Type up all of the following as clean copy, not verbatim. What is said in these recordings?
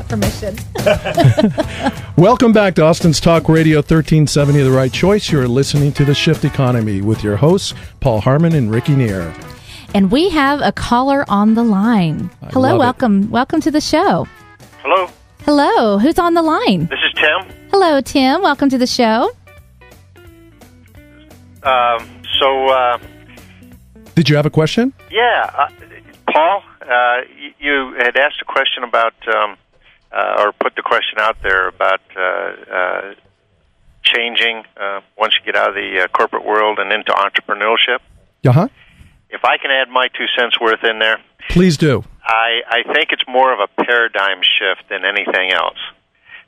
permission. Welcome back to Austin's Talk Radio 1370, The Right Choice. You're listening to The Shift Economy with your hosts, Paul Harmon and Ricky Neer. And we have a caller on the line. Hello, welcome. Welcome to the show. Hello. Hello, who's on the line? This is Tim. Hello, Tim. Welcome to the show. Did you have a question? Yeah, Paul, you had asked a question about, or put the question out there about changing once you get out of the corporate world and into entrepreneurship. Uh-huh. If I can add my 2 cents worth in there. Please do. I think it's more of a paradigm shift than anything else.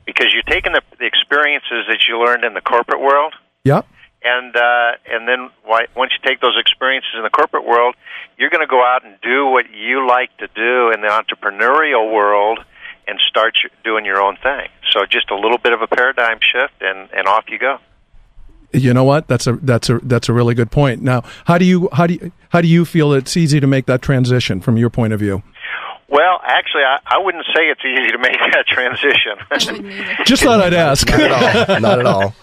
Because you're taking the experiences that you learned in the corporate world. Yep. And then once you take those experiences in the corporate world, you're going to go out and do what you like to do in the entrepreneurial world and start doing your own thing. So just a little bit of a paradigm shift, and off you go. You know what? That's a really good point. Now, how do you feel it's easy to make that transition from your point of view? Well, actually, I wouldn't say it's easy to make that transition. Just thought I'd ask. Not at all. Not at all.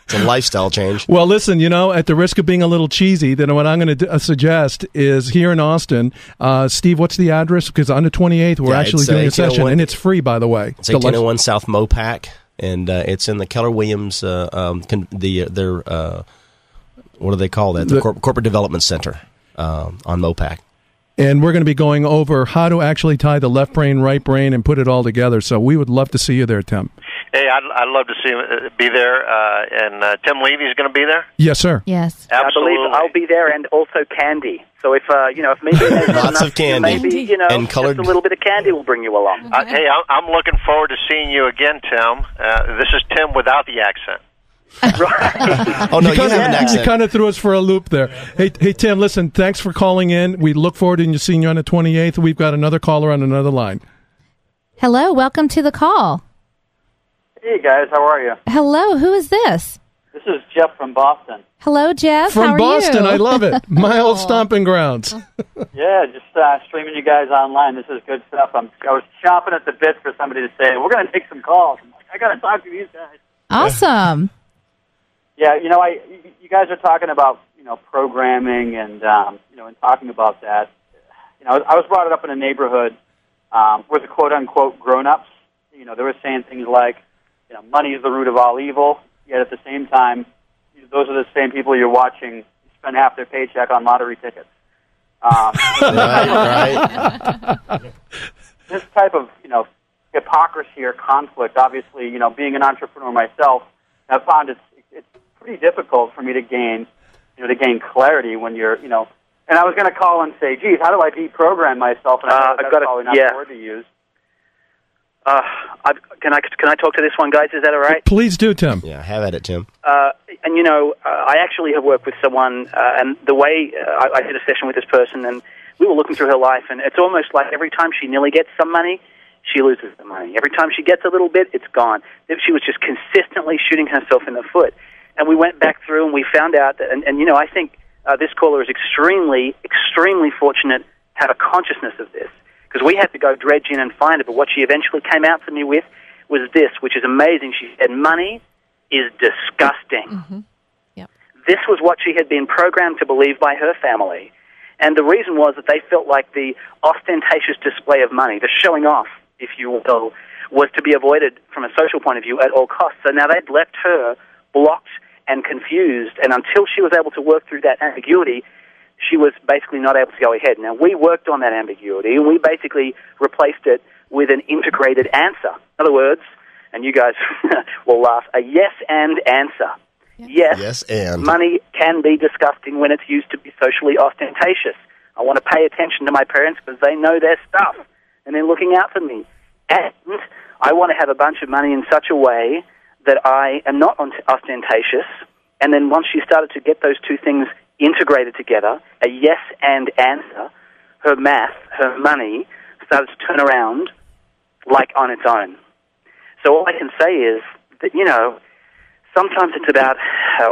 It's a lifestyle change. Well, listen, at the risk of being a little cheesy, then what I'm going to suggest is here in Austin, Steve, what's the address? Because on the 28th, we're actually doing a session, and it's free, by the way. It's 1801 South Mopac, and it's in the Keller Williams, what do they call that? The Corporate Development Center on Mopac. And we're going to be going over how to actually tie the left brain, right brain, and put it all together. So we would love to see you there, Tim. Hey, I'd love to be there. And Tim Levy's going to be there? Yes, sir. Yes. Absolutely. I believe I'll be there, and also candy. So if maybe there's lots of candy, maybe and colored, just a little bit of candy will bring you along. Hey, I'm looking forward to seeing you again, Tim. This is Tim without the accent. Right. Oh no, you have an accent. You kind of threw us for a loop there. Hey, Tim, listen, thanks for calling in. We look forward to seeing you on the 28th. We've got another caller on another line. Hello, welcome to the call. Hey guys, how are you? Hello, who is this? This is Jeff from Boston. Hello, Jeff. From How are Boston, you? I love it. My old stomping grounds. Yeah, just streaming you guys online. This is good stuff. I was chomping at the bit for somebody to say, we're going to take some calls. I'm like, I got to talk to these guys. Awesome. Yeah, you guys are talking about, programming and, and talking about that. I was brought up in a neighborhood where the quote-unquote grown-ups, they were saying things like, money is the root of all evil, yet at the same time, those are the same people you're watching spend half their paycheck on lottery tickets. Right. This type of, hypocrisy or conflict, obviously, being an entrepreneur myself, I've found it's pretty difficult for me to gain clarity when you're, and I was going to call and say, geez, how do I deprogram myself? And I that's probably not the word to use. Can I talk to this one, guys? Is that all right? Please do, Tim. Yeah, have at it, Tim. I actually have worked with someone, and the way I did a session with this person, and we were looking through her life, and it's almost like every time she nearly gets some money, she loses the money. Every time she gets a little bit, it's gone. She was just consistently shooting herself in the foot. And we went back through, and we found out that, and I think this caller is extremely, extremely fortunate to have a consciousness of this, because we had to go dredge in and find it, but what she eventually came out to me with was this, which is amazing. She said, money is disgusting. Mm-hmm. Yep. This was what she had been programmed to believe by her family. And the reason was that they felt like the ostentatious display of money, the showing off, if you will, was to be avoided from a social point of view at all costs. So now they'd left her blocked and confused, and until she was able to work through that ambiguity, she was basically not able to go ahead. Now, we worked on that ambiguity, and we basically replaced it with an integrated answer. In other words, and you guys will laugh, a yes and answer. Yes, and money can be disgusting when it's used to be socially ostentatious. I want to pay attention to my parents because they know their stuff, and they're looking out for me. And I want to have a bunch of money in such a way that I am not ostentatious. And then once she started to get those two things integrated together, a yes and answer, her math, her money, started to turn around like on its own. So all I can say is that, sometimes it's about,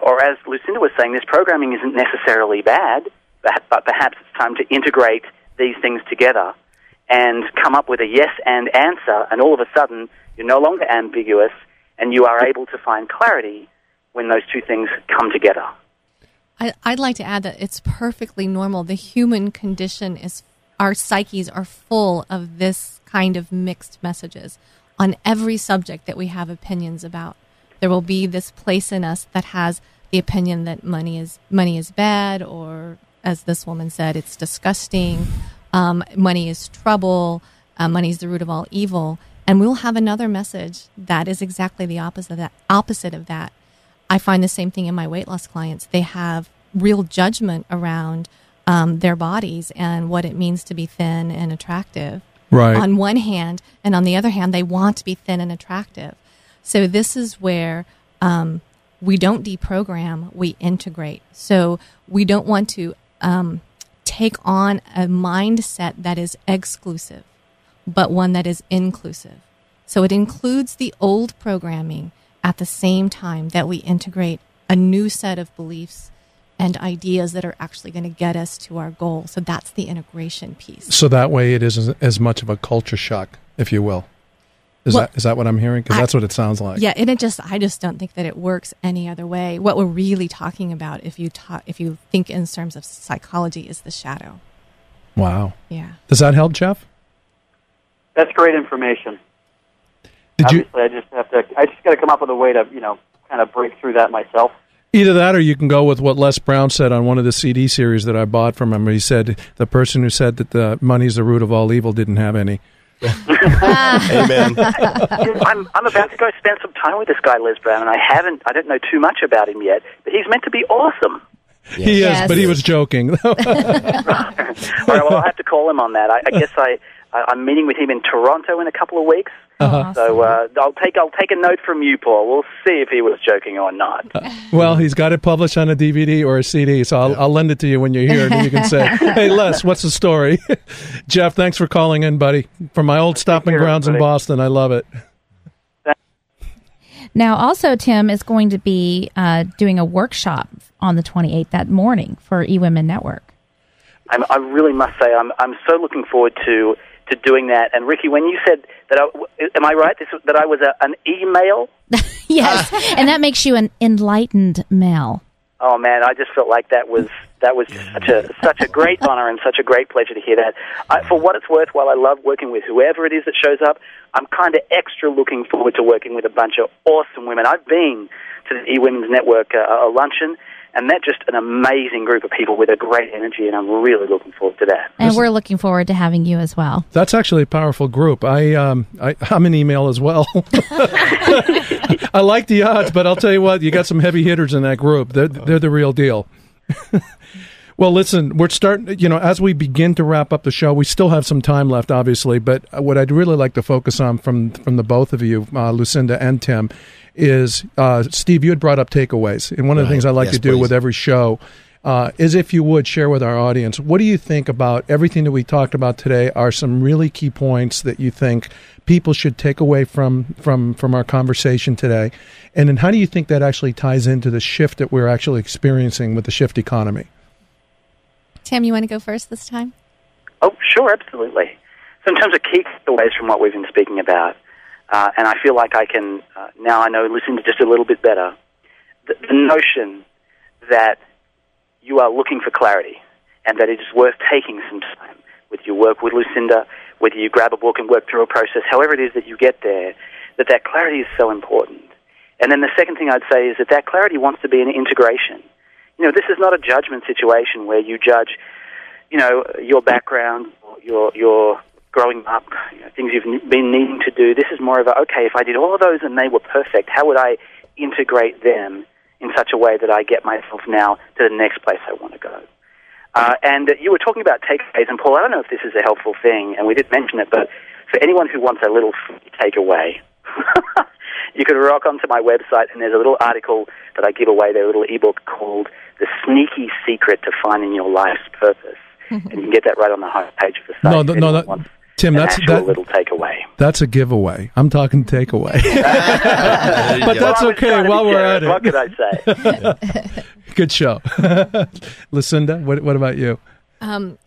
or as Lucinda was saying, this programming isn't necessarily bad, but perhaps it's time to integrate these things together and come up with a yes and answer, and all of a sudden you're no longer ambiguous and you are able to find clarity when those two things come together. I'd like to add that it's perfectly normal. The human condition is, our psyches are full of this kind of mixed messages on every subject that we have opinions about. There will be this place in us that has the opinion that money is bad, or as this woman said, it's disgusting. Money is trouble. Money is the root of all evil. And we'll have another message that is exactly the opposite of that. I find the same thing in my weight loss clients. They have real judgment around their bodies and what it means to be thin and attractive. Right. On one hand, and on the other hand, they want to be thin and attractive. So this is where we don't deprogram, we integrate. So we don't want to take on a mindset that is exclusive, but one that is inclusive. So it includes the old programming at the same time that we integrate a new set of beliefs and ideas that are actually going to get us to our goal. So that's the integration piece. So that way it isn't as much of a culture shock, if you will. Is that what I'm hearing? Because that's what it sounds like. Yeah, and I just don't think that it works any other way. What we're really talking about, if you think in terms of psychology, is the shadow. Wow. Yeah. Does that help, Jeff? That's great information. Obviously, I just got to come up with a way to, kind of break through that myself. Either that, or you can go with what Les Brown said on one of the CD series that I bought from him. He said the person who said that the money's the root of all evil didn't have any. Amen. I'm about to go spend some time with this guy, Les Brown, and I don't know too much about him yet, but he's meant to be awesome. Yes. He is, but he was joking. All right, well, I'll have to call him on that. I guess I'm meeting with him in Toronto in a couple of weeks. Uh-huh. So I'll take a note from you, Paul. We'll see if he was joking or not. Well, he's got it published on a DVD or a CD, so I'll lend it to you when you're here, and then you can say, "Hey, Les, what's the story?" Jeff, thanks for calling in, buddy. From my old stomping grounds in Boston, I love it. Now, also, Tim is going to be doing a workshop on the 28th that morning for eWomen Network. I really must say I'm so looking forward to doing that. And Ricky, when you said that, am I right? That I was an email? Yes, and that makes you an enlightened male. Oh man, I just felt like that was such a great honor and such a great pleasure to hear that. For what it's worth, while I love working with whoever it is that shows up, I'm kind of extra looking forward to working with a bunch of awesome women. I've been to the eWomen's Network a luncheon, and met just an amazing group of people with a great energy, and I'm really looking forward to that. And we're looking forward to having you as well. That's actually a powerful group. I'm an email as well. I like the odds, but I'll tell you what, you got some heavy hitters in that group. They're the real deal. Well, listen, we're starting, as we begin to wrap up the show, we still have some time left, obviously, but what I'd really like to focus on from the both of you, Lucinda and Tim, is, Steve, you had brought up takeaways. And one of the things I like to do with every show is, if you would, share with our audience, what do you think about everything that we talked about today are some really key points that you think people should take away from our conversation today? And then how do you think that actually ties into the shift that we're actually experiencing with the shift economy? Tim, you want to go first this time? Oh, sure, absolutely. So in terms of key takeaways from what we've been speaking about, and I feel like I can, now I know Lucinda just a little bit better, the notion that you are looking for clarity and that it is worth taking some time with your work with Lucinda, whether you grab a book and work through a process, however it is that you get there, that clarity is so important. And then the second thing I'd say is that clarity wants to be an integration. This is not a judgment situation where you judge, your background, your growing up, things you've been needing to do. This is more of okay, if I did all of those and they were perfect, how would I integrate them in such a way that I get myself now to the next place I want to go? And you were talking about takeaways, and Paul, I don't know if this is a helpful thing, and we did mention it, but for anyone who wants a little takeaway, you could rock onto my website, and there's a little article that I give away, their little ebook called The Sneaky Secret to Finding Your Life's Purpose. And you can get that right on the homepage of the site. No, Tim, that's a little takeaway. That's a giveaway. I'm talking takeaway. But that's okay while we're at it. What could I say? Good show. Lucinda, what about you? I'm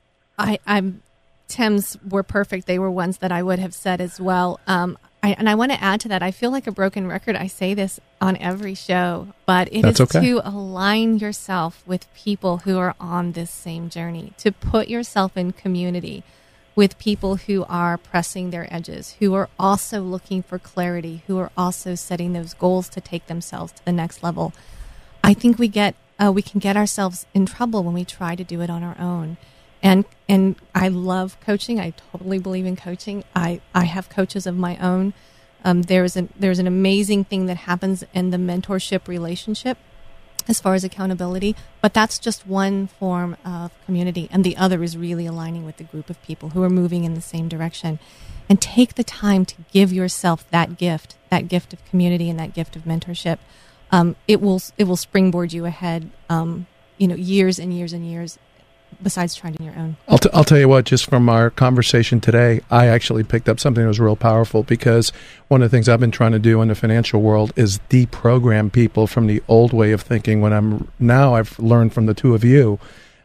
Tim's were perfect. They were ones that I would have said as well. I want to add to that. I feel like a broken record. I say this on every show, but it is okay. to align yourself with people who are on this same journey, to put yourself in community with people who are pressing their edges, who are also looking for clarity, who are also setting those goals to take themselves to the next level. I think we can get ourselves in trouble when we try to do it on our own. And I love coaching. I totally believe in coaching. I have coaches of my own. There's an amazing thing that happens in the mentorship relationship as far as accountability, but that's just one form of community, and the other is really aligning with the group of people who are moving in the same direction. And take the time to give yourself that gift of community and that gift of mentorship. It will springboard you ahead, years and years and years, besides trying to do your own. I'll tell you what, just from our conversation today, I actually picked up something that was real powerful, because one of the things I've been trying to do in the financial world is deprogram people from the old way of thinking. I've learned from the two of you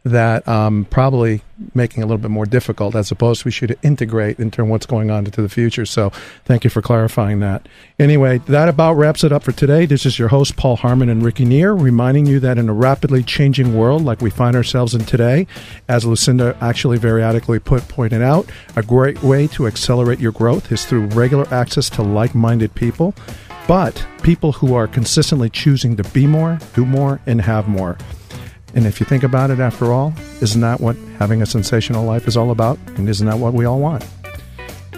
that probably making it a little bit more difficult, as opposed to we should integrate into what's going on into the future. So thank you for clarifying that. Anyway, that about wraps it up for today. This is your host, Paul Harmon and Ricky Neer, reminding you that in a rapidly changing world like we find ourselves in today, as Lucinda actually very adequately pointed out, a great way to accelerate your growth is through regular access to like-minded people, but people who are consistently choosing to be more, do more, and have more. And if you think about it, after all, isn't that what having a sensational life is all about? And isn't that what we all want?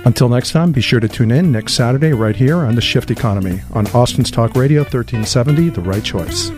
Until next time, be sure to tune in next Saturday right here on The Shift Economy on Austin's Talk Radio 1370, The Right Choice.